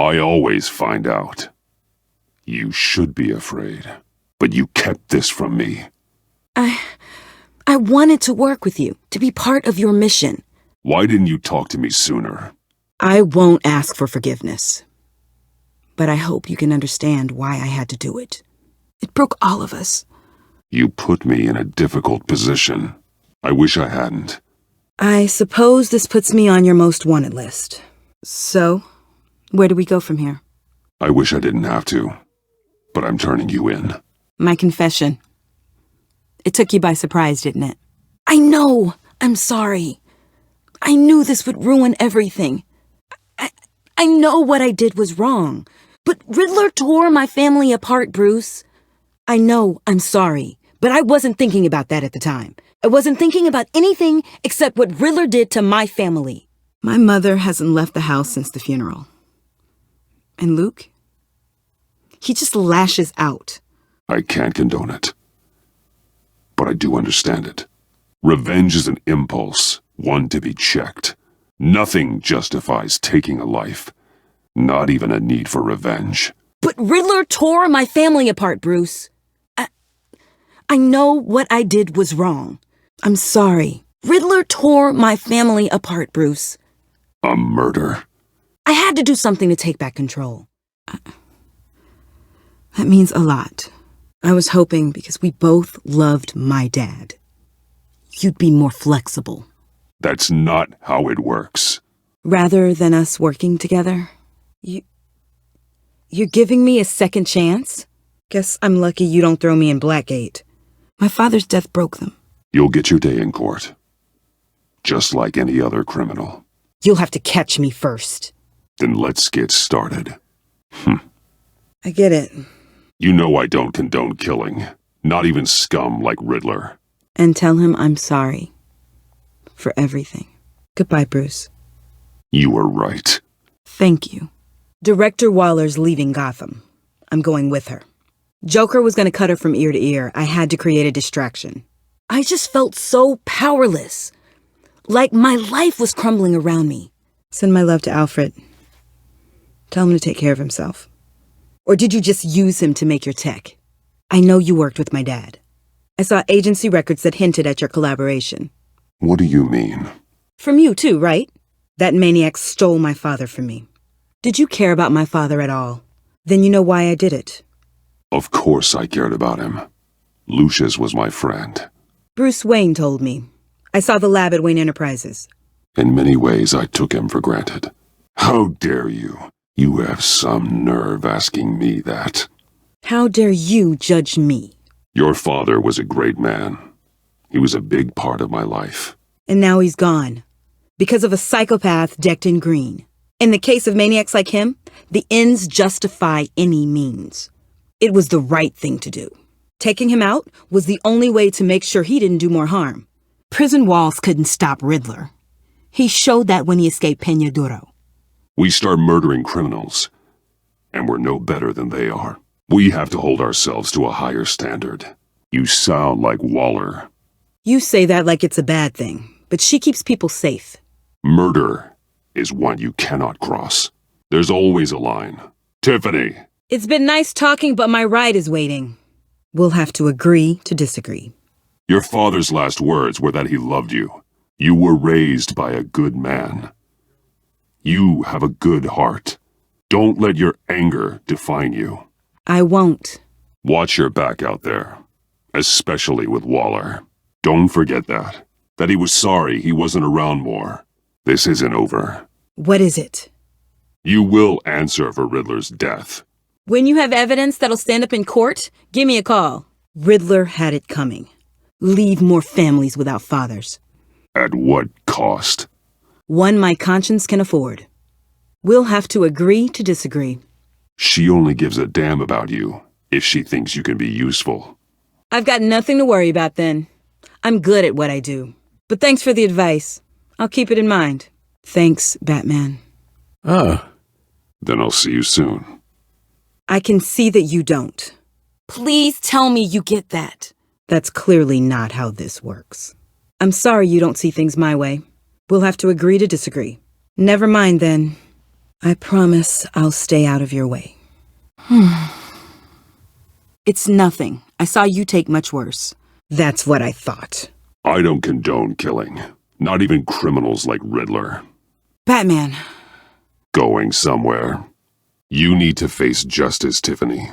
I always find out. You should be afraid, but you kept this from me. I wanted to work with you, to be part of your mission. Why didn't you talk to me sooner? I won't ask for forgiveness. But I hope you can understand why I had to do it. It broke all of us. You put me in a difficult position. I wish I hadn't. I suppose this puts me on your most wanted list. So, where do we go from here? I wish I didn't have to, but I'm turning you in. My confession. It took you by surprise, didn't it? I know! I'm sorry. I knew this would ruin everything. I know what I did was wrong. But Riddler tore my family apart, Bruce. I know I'm sorry, but I wasn't thinking about that at the time. I wasn't thinking about anything except what Riddler did to my family. My mother hasn't left the house since the funeral. And Luke? He just lashes out. I can't condone it. But I do understand it. Revenge is an impulse, one to be checked. Nothing justifies taking a life. Not even a need for revenge. But Riddler tore my family apart, Bruce. I know what I did was wrong. I'm sorry. Riddler tore my family apart, Bruce. A murder? I had to do something to take back control. That means a lot. I was hoping, because we both loved my dad, you'd be more flexible. That's not how it works. Rather than us working together, you're giving me a second chance? Guess I'm lucky you don't throw me in Blackgate. My father's death broke them. You'll get your day in court. Just like any other criminal. You'll have to catch me first. Then let's get started. I get it. You know I don't condone killing. Not even scum like Riddler. And tell him I'm sorry. For everything. Goodbye, Bruce. You were right. Thank you. Director Waller's leaving Gotham. I'm going with her. Joker was going to cut her from ear to ear. I had to create a distraction. I just felt so powerless. Like my life was crumbling around me. Send my love to Alfred. Tell him to take care of himself. Or did you just use him to make your tech? I know you worked with my dad. I saw agency records that hinted at your collaboration. What do you mean? From you too, right? That maniac stole my father from me. Did you care about my father at all? Then you know why I did it. Of course I cared about him. Lucius was my friend. Bruce Wayne told me. I saw the lab at Wayne Enterprises. In many ways I took him for granted. How dare you? You have some nerve asking me that. How dare you judge me? Your father was a great man. He was a big part of my life. And now he's gone. Because of a psychopath decked in green. In the case of maniacs like him, the ends justify any means. It was the right thing to do. Taking him out was the only way to make sure he didn't do more harm. Prison walls couldn't stop Riddler. He showed that when he escaped Peña Duro. We start murdering criminals, and we're no better than they are. We have to hold ourselves to a higher standard. You sound like Waller. You say that like it's a bad thing, but she keeps people safe. Murder is one you cannot cross. There's always a line. Tiffany! It's been nice talking, but my ride is waiting. We'll have to agree to disagree. Your father's last words were that he loved you. You were raised by a good man. You have a good heart. Don't let your anger define you. I won't. Watch your back out there, especially with Waller. Don't forget that he was sorry he wasn't around more. This isn't over. What is it? You will answer for Riddler's death. When you have evidence that'll stand up in court, give me a call. Riddler had it coming. Leave more families without fathers. At what cost? One my conscience can afford. We'll have to agree to disagree. She only gives a damn about you if she thinks you can be useful. I've got nothing to worry about then. I'm good at what I do. But thanks for the advice. I'll keep it in mind. Thanks, Batman. Then I'll see you soon. I can see that you don't. Please tell me you get that. That's clearly not how this works. I'm sorry you don't see things my way. We'll have to agree to disagree. Never mind then. I promise I'll stay out of your way. It's nothing. I saw you take much worse. That's what I thought. I don't condone killing. Not even criminals like Riddler. Batman. Going somewhere. You need to face justice, Tiffany.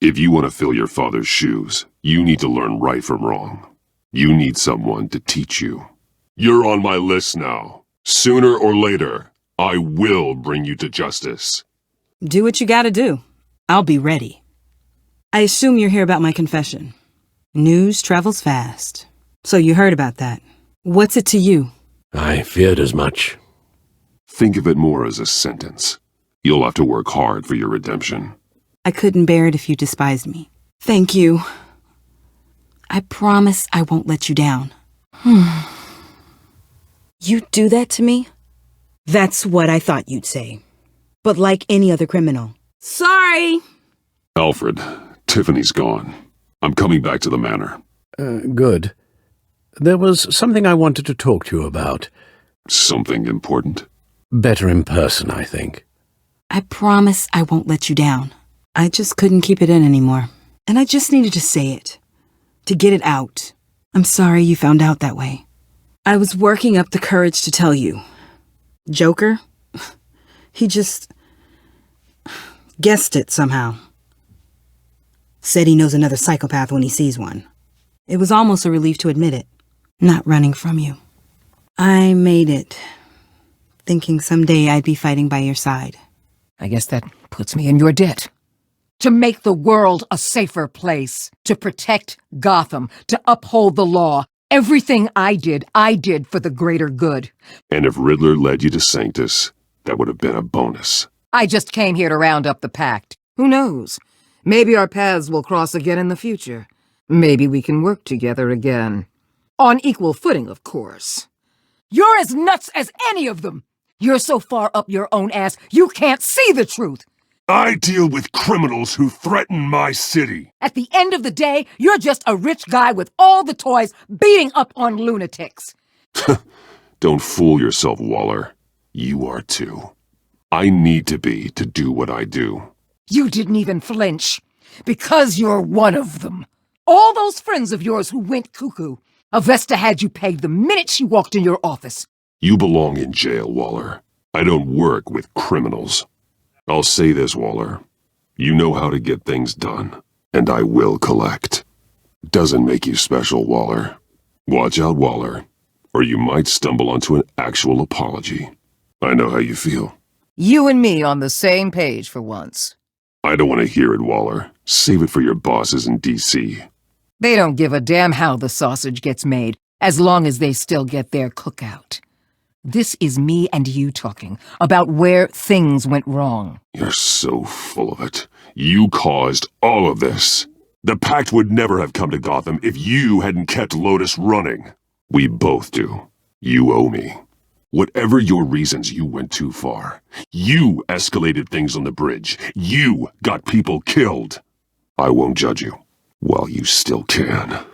If you want to fill your father's shoes, you need to learn right from wrong. You need someone to teach you. You're on my list now. Sooner or later, I will bring you to justice. Do what you gotta do. I'll be ready. I assume you're here about my confession. News travels fast. So you heard about that. What's it to you? I feared as much. Think of it more as a sentence. You'll have to work hard for your redemption. I couldn't bear it if you despised me. Thank you. I promise I won't let you down. You do that to me? That's what I thought you'd say. But like any other criminal. Sorry! Alfred, Tiffany's gone. I'm coming back to the manor. Good. There was something I wanted to talk to you about. Something important? Better in person, I think. I promise I won't let you down. I just couldn't keep it in anymore. And I just needed to say it. To get it out. I'm sorry you found out that way. I was working up the courage to tell you. Joker? He just guessed it somehow. Said he knows another psychopath when he sees one. It was almost a relief to admit it. Not running from you. I made it. Thinking someday I'd be fighting by your side. I guess that puts me in your debt. To make the world a safer place. To protect Gotham. To uphold the law. Everything I did for the greater good. And if Riddler led you to Sanctus, that would have been a bonus. I just came here to round up the pact. Who knows? Maybe our paths will cross again in the future. Maybe we can work together again. On equal footing, of course. You're as nuts as any of them! You're so far up your own ass, you can't see the truth! I deal with criminals who threaten my city. At the end of the day, you're just a rich guy with all the toys beating up on lunatics. Don't fool yourself, Waller. You are too. I need to be to do what I do. You didn't even flinch. Because you're one of them. All those friends of yours who went cuckoo. Avesta had you pegged the minute she walked in your office. You belong in jail, Waller. I don't work with criminals. I'll say this, Waller. You know how to get things done, and I will collect. Doesn't make you special, Waller. Watch out, Waller, or you might stumble onto an actual apology. I know how you feel. You and me on the same page for once. I don't want to hear it, Waller. Save it for your bosses in D.C. They don't give a damn how the sausage gets made, as long as they still get their cookout. This is me and you talking about where things went wrong. You're so full of it. You caused all of this. The Pact would never have come to Gotham if you hadn't kept Lotus running. We both do. You owe me. Whatever your reasons, you went too far. You escalated things on the bridge. You got people killed. I won't judge you. While you still can.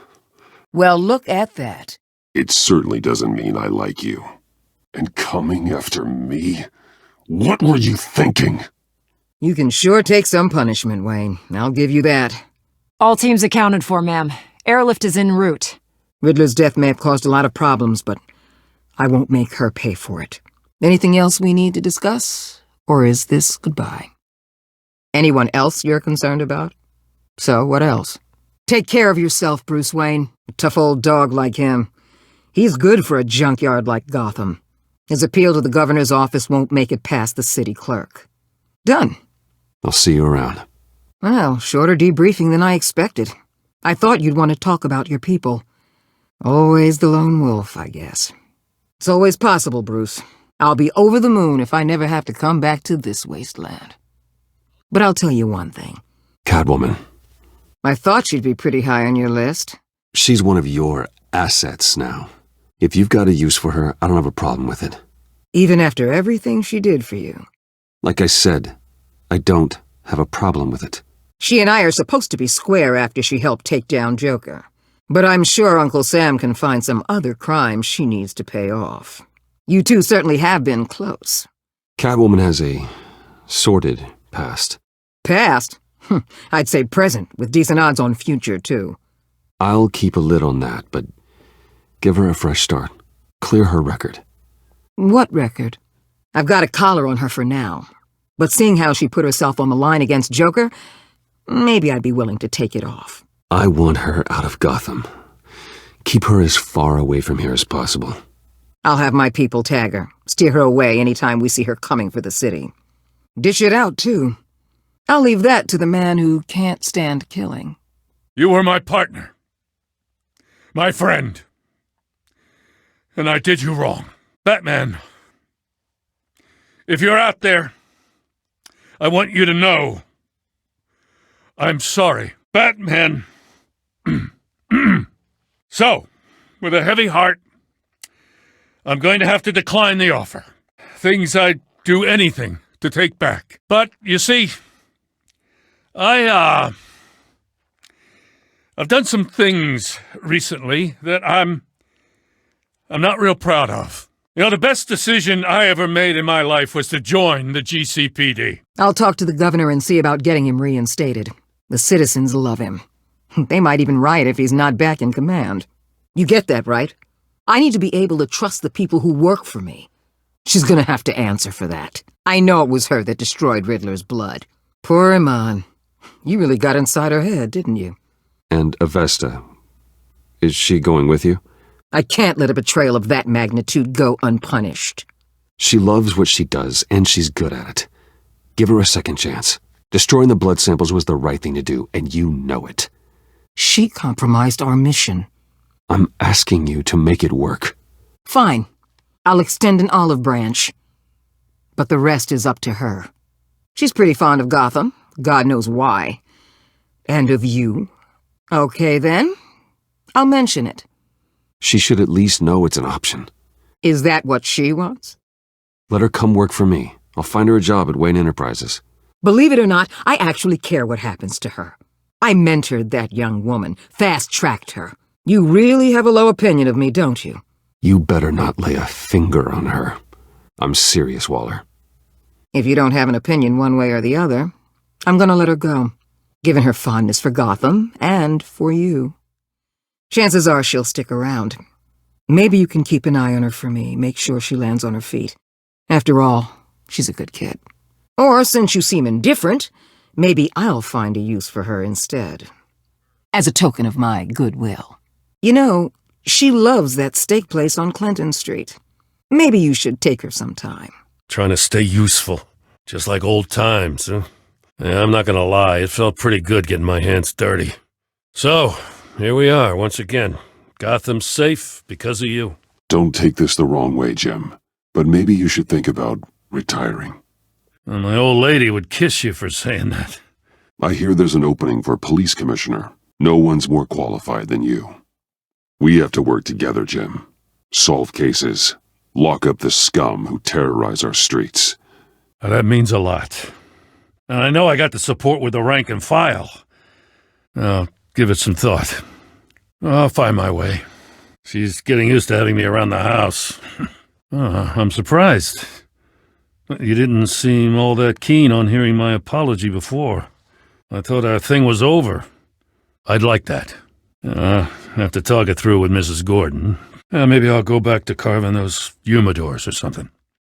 Well, look at that. It certainly doesn't mean I like you. And coming after me? What were you thinking? You can sure take some punishment, Wayne. I'll give you that. All teams accounted for, ma'am. Airlift is en route. Riddler's death may have caused a lot of problems, but I won't make her pay for it. Anything else we need to discuss? Or is this goodbye? Anyone else you're concerned about? So, what else? Take care of yourself, Bruce Wayne. A tough old dog like him. He's good for a junkyard like Gotham. His appeal to the governor's office won't make it past the city clerk. Done. I'll see you around. Well, shorter debriefing than I expected. I thought you'd want to talk about your people. Always the lone wolf, I guess. It's always possible, Bruce. I'll be over the moon if I never have to come back to this wasteland. But I'll tell you one thing. Catwoman. I thought she'd be pretty high on your list. She's one of your assets now. If you've got a use for her, I don't have a problem with it. Even after everything she did for you. Like I said, I don't have a problem with it. She and I are supposed to be square after she helped take down Joker. But I'm sure Uncle Sam can find some other crimes she needs to pay off. You two certainly have been close. Catwoman has a sordid past. Past? I'd say present, with decent odds on future, too. I'll keep a lid on that, but give her a fresh start. Clear her record. What record? I've got a collar on her for now. But seeing how she put herself on the line against Joker, maybe I'd be willing to take it off. I want her out of Gotham. Keep her as far away from here as possible. I'll have my people tag her, steer her away anytime we see her coming for the city. Dish it out, too. I'll leave that to the man who can't stand killing. You were my partner. My friend. And I did you wrong. Batman, if you're out there, I want you to know I'm sorry. Batman. So, with a heavy heart, I'm going to have to decline the offer. Things I'd do anything to take back. But, you see, I've done some things recently that I'm not real proud of. You know, the best decision I ever made in my life was to join the GCPD. I'll talk to the governor and see about getting him reinstated. The citizens love him. They might even riot if he's not back in command. You get that, right? I need to be able to trust the people who work for me. She's gonna have to answer for that. I know it was her that destroyed Riddler's blood. Poor Iman. You really got inside her head, didn't you? And Avesta, is she going with you? I can't let a betrayal of that magnitude go unpunished. She loves what she does, and she's good at it. Give her a second chance. Destroying the blood samples was the right thing to do, and you know it. She compromised our mission. I'm asking you to make it work. Fine. I'll extend an olive branch. But the rest is up to her. She's pretty fond of Gotham. God knows why. And of you. Okay, then. I'll mention it. She should at least know it's an option. Is that what she wants? Let her come work for me. I'll find her a job at Wayne Enterprises. Believe it or not, I actually care what happens to her. I mentored that young woman, fast-tracked her. You really have a low opinion of me, don't you? You better not lay a finger on her. I'm serious, Waller. If you don't have an opinion one way or the other, I'm gonna let her go, given her fondness for Gotham and for you. Chances are she'll stick around. Maybe you can keep an eye on her for me, make sure she lands on her feet. After all, she's a good kid. Or, since you seem indifferent, maybe I'll find a use for her instead. As a token of my goodwill. You know, she loves that steak place on Clinton Street. Maybe you should take her sometime. Trying to stay useful, just like old times, huh? Yeah, I'm not gonna lie, it felt pretty good getting my hands dirty. So, here we are, once again. Gotham's safe because of you. Don't take this the wrong way, Jim, but maybe you should think about retiring. Well, my old lady would kiss you for saying that. I hear there's an opening for police commissioner. No one's more qualified than you. We have to work together, Jim. Solve cases. Lock up the scum who terrorize our streets. Well, that means a lot. And I know I got the support with the rank and file. I'll give it some thought. I'll find my way. She's getting used to having me around the house. I'm surprised. You didn't seem all that keen on hearing my apology before. I thought our thing was over. I'd like that. Have to talk it through with Mrs. Gordon. Maybe I'll go back to carving those humidors or something.